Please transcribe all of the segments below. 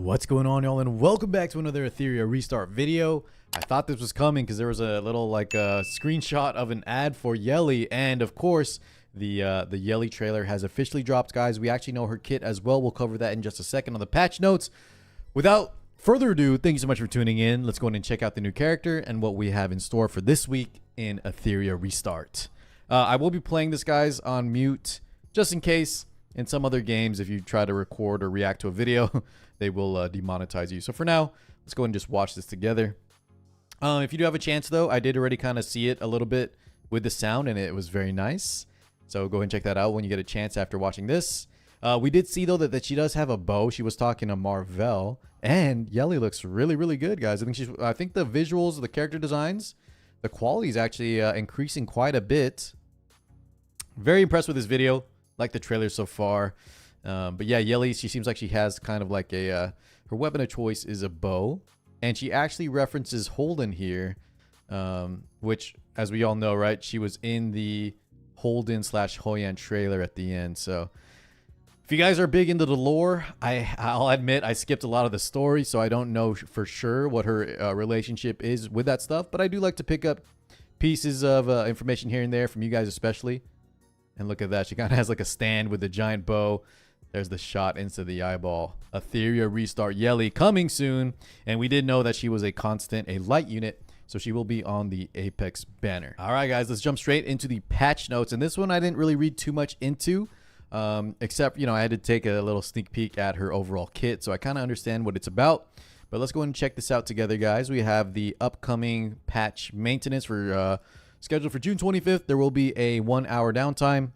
What's going on, y'all, and welcome back to another Etheria restart video. I thought this was coming because there was a little screenshot of an ad for Yelli, and of course the Yelli trailer has officially dropped, guys. We actually know her kit as well. We'll cover that in just a second on the patch notes. Without further ado, thank you so much for tuning in. Let's go ahead and check out the new character and what we have in store for this week in Etheria restart. I will be playing this, guys, on mute just in case. In some other games, if you try to record or react to a video, they will demonetize you. So for now, let's go ahead and just watch this together. If you do have a chance, though, I did already kind of see it a little bit with the sound, and it was very nice. So go ahead and check that out when you get a chance after watching this. We did see, though, that she does have a bow. She was talking to Marvel, and Yelli looks really, really good, guys. I think the visuals, the character designs, the quality is actually increasing quite a bit. Very impressed with this video. Like the trailer so far. But yeah, Yelli, she seems like she has kind of like a her weapon of choice is a bow, and she actually references Holden here, which, as we all know, right, she was in the Holden / Hoyan trailer at the end. So if you guys are big into the lore, I'll admit I skipped a lot of the story, so I don't know for sure what her relationship is with that stuff, but I do like to pick up pieces of information here and there from you guys especially. And look at that. She kind of has like a stand with a giant bow. There's the shot into the eyeball. Etheria restart Yelli coming soon. And we did know that she was a constant, a light unit. So she will be on the Apex banner. All right, guys, let's jump straight into the patch notes. And this one I didn't really read too much into. Except, I had to take a little sneak peek at her overall kit. So I kind of understand what it's about. But let's go ahead and check this out together, guys. We have the upcoming patch maintenance for... scheduled for June 25th. There will be a 1-hour downtime,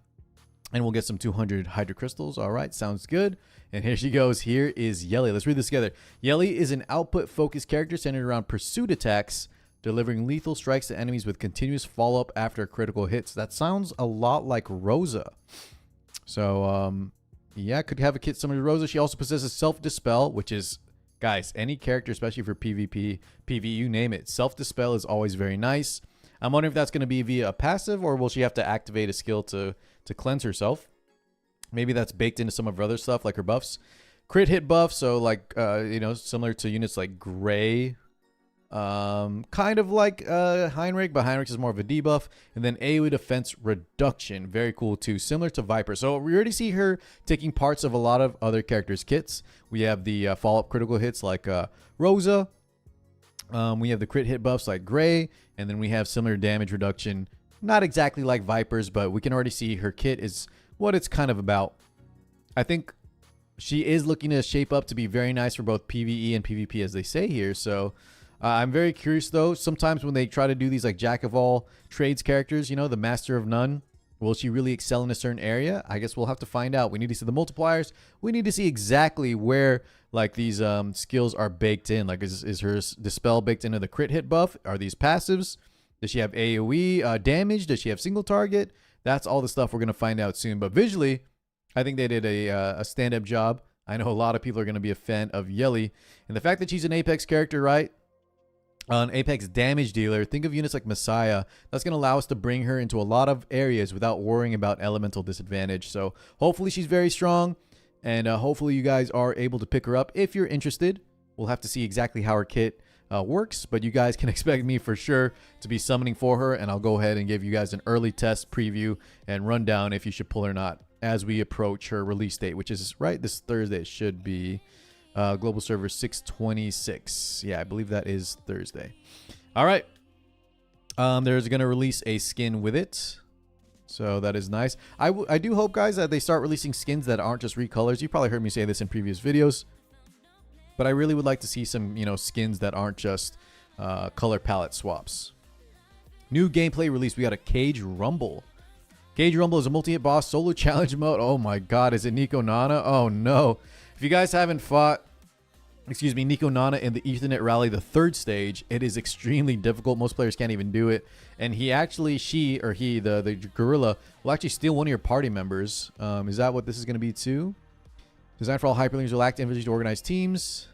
and we'll get some 200 Hydra Crystals. All right, sounds good. And here she goes. Here is Yelli. Let's read this together. Yelli is an output-focused character centered around pursuit attacks, delivering lethal strikes to enemies with continuous follow-up after critical hits. That sounds a lot like Rosa. So, yeah, could have a kit similar to Rosa. She also possesses Self-Dispel, which is, guys, any character, especially for PvP, PvE, you name it. Self-Dispel is always very nice. I'm wondering if that's going to be via a passive, or will she have to activate a skill to cleanse herself? Maybe that's baked into some of her other stuff, like her buffs. Crit hit buff, so like, similar to units like Gray. Kind of like Heinrich, but Heinrich is more of a debuff. And then AoE defense reduction. Very cool, too. Similar to Viper. So we already see her taking parts of a lot of other characters' kits. We have the follow-up critical hits like Rosa. We have the crit hit buffs like Gray, and then we have similar damage reduction. Not exactly like Viper's, but we can already see her kit is what it's kind of about. I think she is looking to shape up to be very nice for both PvE and PvP, as they say here. So I'm very curious, though. Sometimes when they try to do these like jack of all trades characters, the master of none, will she really excel in a certain area? I guess we'll have to find out. We need to see the multipliers. We need to see exactly where like these skills are baked in. Like is her Dispel baked into the crit hit buff? Are these passives? Does she have AoE damage? Does she have single target? That's all the stuff we're going to find out soon. But visually, I think they did a stand-up job. I know a lot of people are going to be a fan of Yelli. And the fact that she's an Apex character, right? An Apex damage dealer. Think of units like Messiah. That's going to allow us to bring her into a lot of areas without worrying about elemental disadvantage. So hopefully she's very strong. And hopefully you guys are able to pick her up if you're interested. We'll have to see exactly how her kit works. But you guys can expect me for sure to be summoning for her. And I'll go ahead and give you guys an early test preview and rundown if you should pull her or not as we approach her release date, which is right this Thursday. It should be global server 626. Yeah, I believe that is Thursday. All right. There's going to release a skin with it. So that is nice. I do hope, guys, that they start releasing skins that aren't just recolors. You probably heard me say this in previous videos. But I really would like to see some, skins that aren't just color palette swaps. New gameplay release. We got a Cage Rumble. Cage Rumble is a multi-hit boss solo challenge mode. Oh my god, is it Nico Nana? Oh no. If you guys haven't fought, Nico Nana in the Ethernet Rally, the 3rd stage, it is extremely difficult. Most players can't even do it. And the gorilla, will actually steal one of your party members. Is that what this is going to be too? Designed for all hyperlinks, will act individually to organize teams.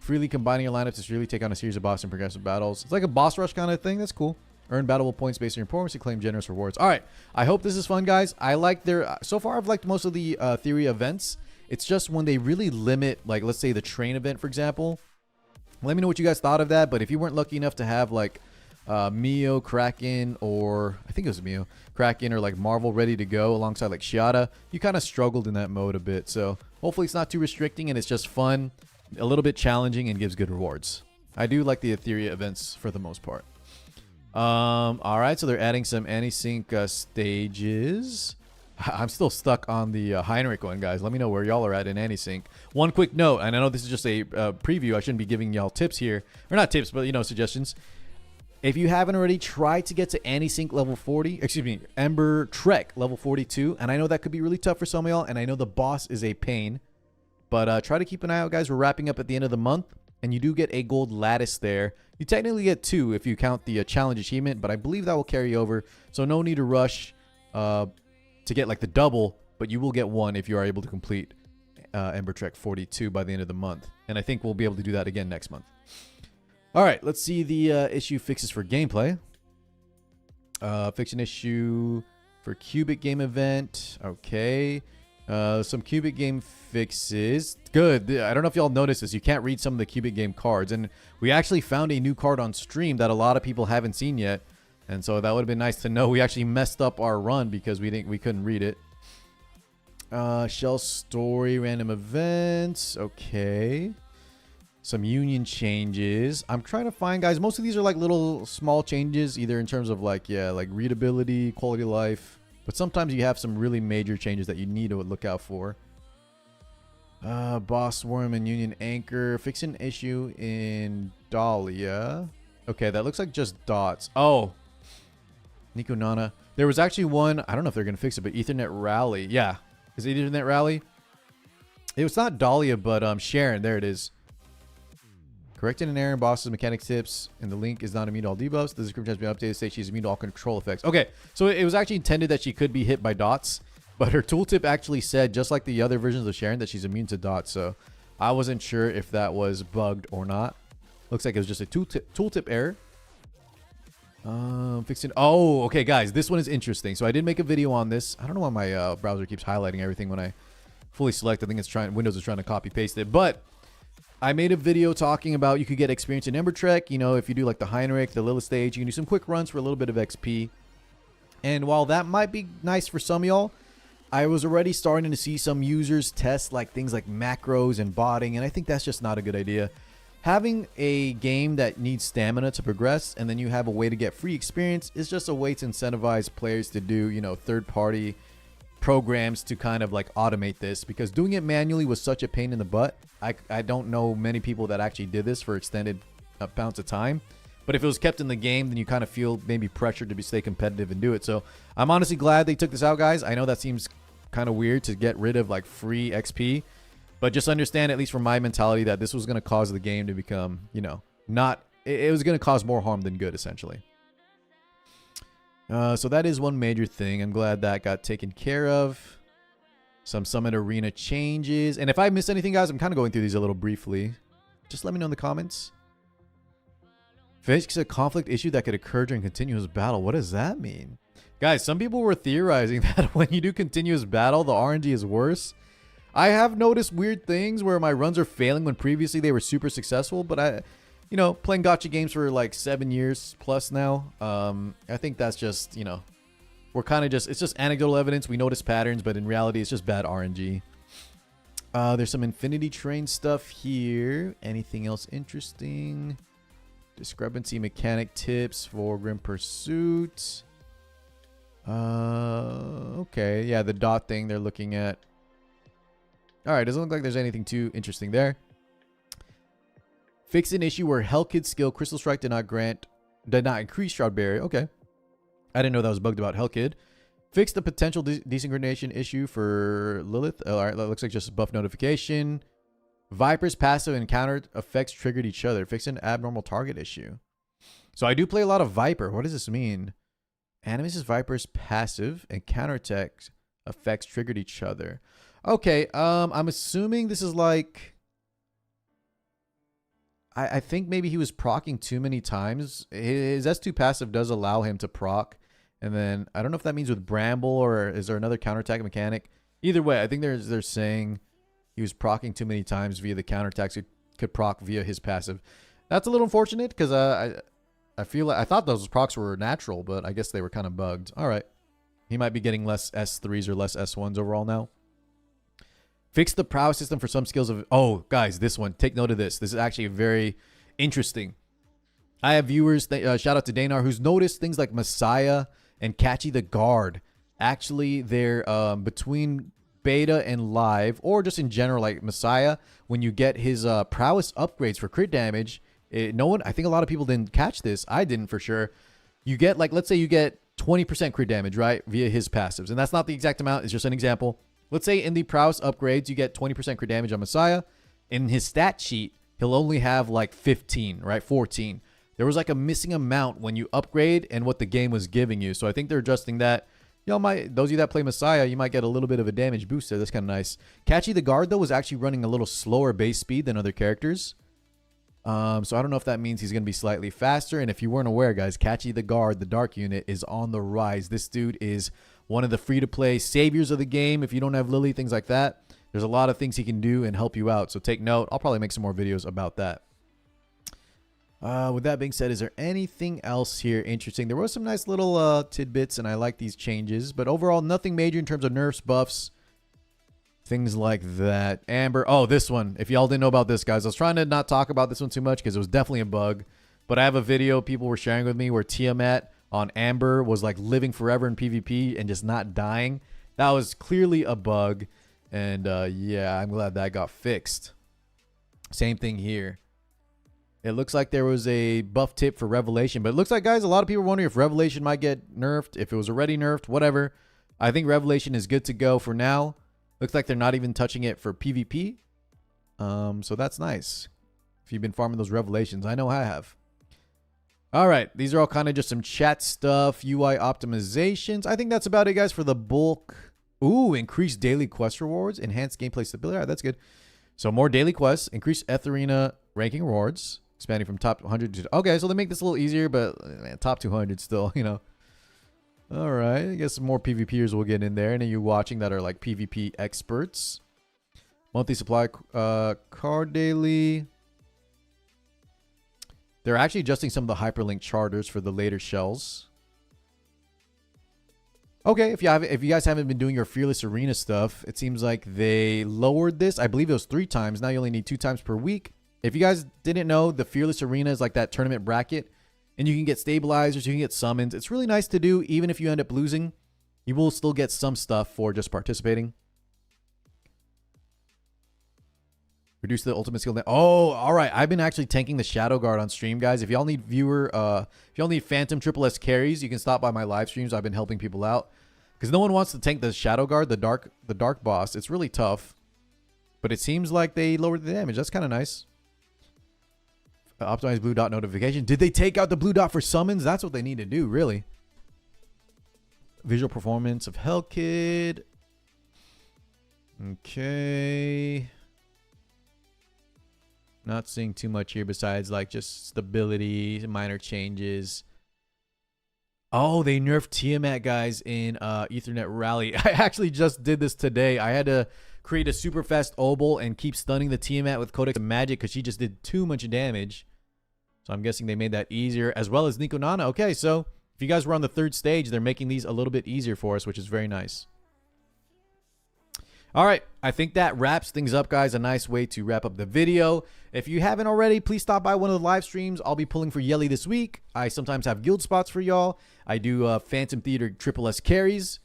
Freely combining your lineups to freely take on a series of boss and progressive battles. It's like a boss rush kind of thing. That's cool. Earn battleable points based on your performance and claim generous rewards. All right. I hope this is fun, guys. I like so far I've liked most of the Etheria events. It's just when they really limit, like, let's say the train event, for example. Let me know what you guys thought of that. But if you weren't lucky enough to have, like, Mio, Kraken, or I think it was Mio, Kraken, or like Marvel ready to go alongside like Shiata, you kind of struggled in that mode a bit. So hopefully it's not too restricting and it's just fun, a little bit challenging, and gives good rewards. I do like the Etheria events for the most part. All right, so they're adding some anti-sync stages. I'm still stuck on the Heinrich one, guys. Let me know where y'all are at in anti-sync. One quick note, and I know this is just a preview. I shouldn't be giving y'all tips here, or not tips, but you know, suggestions. If you haven't already, try to get to anti-sync level 40, excuse me, Ember Trek level 42. And I know that could be really tough for some of y'all, and I know the boss is a pain. But try to keep an eye out, guys. We're wrapping up at the end of the month, and you do get a gold lattice there. You technically get 2 if you count the challenge achievement, but I believe that will carry over. So no need to rush to get like the double, but you will get 1 if you are able to complete Ember Trek 42 by the end of the month. And I think we'll be able to do that again next month. All right, let's see the issue fixes for gameplay. Fix an issue for Cubic Game event. Okay. Some Cubic Game fixes. Good. I don't know if y'all noticed this. You can't read some of the Cubic Game cards. And we actually found a new card on stream that a lot of people haven't seen yet. And so that would have been nice to know. We actually messed up our run because we couldn't read it. Shell Story, random events. Okay. Some union changes. I'm trying to find, guys, most of these are like little small changes, either in terms of like, yeah, like readability, quality of life. But sometimes you have some really major changes that you need to look out for. Boss Worm and Union Anchor. Fix an issue in Dahlia. Okay, that looks like just dots. Oh. Nico Nana. There was actually one, I don't know if they're going to fix it, but Ethernet Rally. Yeah. Is it Ethernet Rally? It was not Dahlia, but Sharon. There it is. Corrected an error in boss's mechanic tips, and the link is not immune to all debuffs. The description has been updated to say she's immune to all control effects. Okay, so it was actually intended that she could be hit by dots, but her tooltip actually said, just like the other versions of Sharon, that she's immune to dots. So I wasn't sure if that was bugged or not. Looks like it was just a tooltip error. Fixing. Oh, okay, guys, this one is interesting. So I did make a video on this. I don't know why my browser keeps highlighting everything when I fully select. I think it's Windows is trying to copy paste it, but I made a video talking about you could get experience in Ember Trek. You know, if you do like the Heinrich, the Lilith stage, you can do some quick runs for a little bit of XP. And while that might be nice for some of y'all, I was already starting to see some users test like things like macros and botting, and I think that's just not a good idea. Having a game that needs stamina to progress, and then you have a way to get free experience, is just a way to incentivize players to do, you know, third-party programs to kind of like automate this, because doing it manually was such a pain in the butt. I don't know many people that actually did this for extended amounts of time, but if it was kept in the game, then you kind of feel maybe pressured to stay competitive and do it. So I'm honestly glad they took this out, guys. I know that seems kind of weird to get rid of like free XP, but just understand, at least from my mentality, that this was going to cause the game to become, you know, it was going to cause more harm than good, essentially. So that is one major thing. I'm glad that got taken care of. Some Summit Arena changes. And if I missed anything, guys, I'm kind of going through these a little briefly. Just let me know in the comments. Fix a conflict issue that could occur during continuous battle. What does that mean? Guys, some people were theorizing that when you do continuous battle, the RNG is worse. I have noticed weird things where my runs are failing when previously they were super successful, but you know, playing gacha games for like 7 years plus now, I think that's just, you know, we're kind of just, it's just anecdotal evidence. We notice patterns, but in reality, it's just bad RNG. There's some Infinity Train stuff here. Anything else interesting? Discrepancy mechanic tips for Grim Pursuit. Okay, yeah, the dot thing they're looking at. All right, doesn't look like there's anything too interesting there. Fix an issue where Hellkid's skill Crystal Strike did not increase Shroud Barrier. Okay. I didn't know that was bugged about Hellkid. Fix the potential desynchronization issue for Lilith. All right, that looks like just a buff notification. Viper's passive and counter effects triggered each other. Fix an abnormal target issue. So I do play a lot of Viper. What does this mean? Animus' Viper's passive and counterattack effects triggered each other. Okay, I'm assuming this is like, I think maybe he was proccing too many times. His S2 passive does allow him to proc. And then I don't know if that means with Bramble or is there another counterattack mechanic. Either way, I think they're saying He was proccing too many times via the counterattacks. He could proc via his passive. That's a little unfortunate because I feel like I thought those procs were natural, but I guess they were kind of bugged. All right. He might be getting less S3s or less S1s overall now. Fix the prowess system for some skills of... Oh, guys, this one. Take note of this. This is actually very interesting. I have viewers, shout out to Danar, who's noticed things like Messiah and Catchy the Guard. Actually, they're between beta and live, or just in general, like Messiah, when you get his prowess upgrades for crit damage, I think a lot of people didn't catch this. I didn't for sure. You get, like, let's say you get 20% crit damage, right, via his passives. And that's not the exact amount. It's just an example. Let's say in the prowess upgrades, you get 20% crit damage on Messiah. In his stat sheet, he'll only have like 15, right? 14. There was like a missing amount when you upgrade and what the game was giving you. So I think they're adjusting that. Y'all might, those of you that play Messiah, you might get a little bit of a damage boost there. That's kind of nice. Catchy the Guard, though, was actually running a little slower base speed than other characters. So I don't know if that means he's going to be slightly faster. And if you weren't aware, guys, Catchy the Guard, the Dark unit, is on the rise. This dude is one of the free-to-play saviors of the game. If you don't have Lily, things like that, there's a lot of things he can do and help you out. So take note. I'll probably make some more videos about that. With that being said, is there anything else here interesting? There was some nice little tidbits, and I like these changes. But overall, nothing major in terms of nerfs, buffs, things like that. Amber. Oh, this one. If y'all didn't know about this, guys, I was trying to not talk about this one too much because it was definitely a bug. But I have a video people were sharing with me where Tiamat on Amber was like living forever in PvP and just not dying. That was clearly a bug. And yeah, I'm glad that got fixed. Same thing here. It looks like there was a buff tip for Revelation. But it looks like, guys, a lot of people are wondering if Revelation might get nerfed. If it was already nerfed, whatever. I think Revelation is good to go for now. Looks like they're not even touching it for PvP. So that's nice. If you've been farming those Revelations. I know I have. All right. These are all kind of just some chat stuff. UI optimizations. I think that's about it, guys, for the bulk. Ooh, increased daily quest rewards. Enhanced gameplay stability. All right, that's good. So more daily quests. Increased Etheria ranking rewards. Expanding from top 100 to... Okay, so they make this a little easier, but man, top 200 still, you know. All right. I guess some more PvPers will get in there. And then you watching that are like PvP experts. Monthly supply card daily. They're actually adjusting some of the hyperlink charters for the later shells. Okay, if you guys haven't been doing your Fearless Arena stuff, it seems like they lowered this. I believe it was 3 times. Now you only need 2 times per week. If you guys didn't know, the Fearless Arena is like that tournament bracket. And you can get stabilizers, you can get summons. It's really nice to do, even if you end up losing. You will still get some stuff for just participating. Reduce the ultimate skill. Oh, all right. I've been actually tanking the Shadow Guard on stream, guys. If y'all need if y'all need Phantom Triple S carries, you can stop by my live streams. I've been helping people out because no one wants to tank the Shadow Guard, the dark boss. It's really tough, but it seems like they lowered the damage. That's kind of nice. Optimize blue dot notification. Did they take out the blue dot for summons? That's what they need to do, really. Visual performance of Hellkid. Okay. Not seeing too much here besides like just stability, minor changes. Oh, they nerfed Tiamat, guys, in Ethernet Rally. I actually just did this today. I had to create a super fast obol and keep stunning the Tiamat with Codex of Magic because she just did too much damage. So I'm guessing they made that easier, as well as Nico Nana. Okay, so if you guys were on the 3rd stage, they're making these a little bit easier for us, which is very nice. All right, I think that wraps things up, guys. A nice way to wrap up the video. If you haven't already, please stop by one of the live streams. I'll be pulling for Yelli this week. I sometimes have guild spots for y'all. I do Phantom Theater Triple S carries.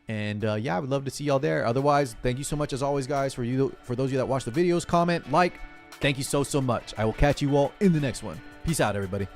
And yeah, I would love to see y'all there. Otherwise, thank you so much as always, guys. For those of you that watch the videos, comment, like. Thank you so much. I will catch you all in the next one. Peace out, everybody.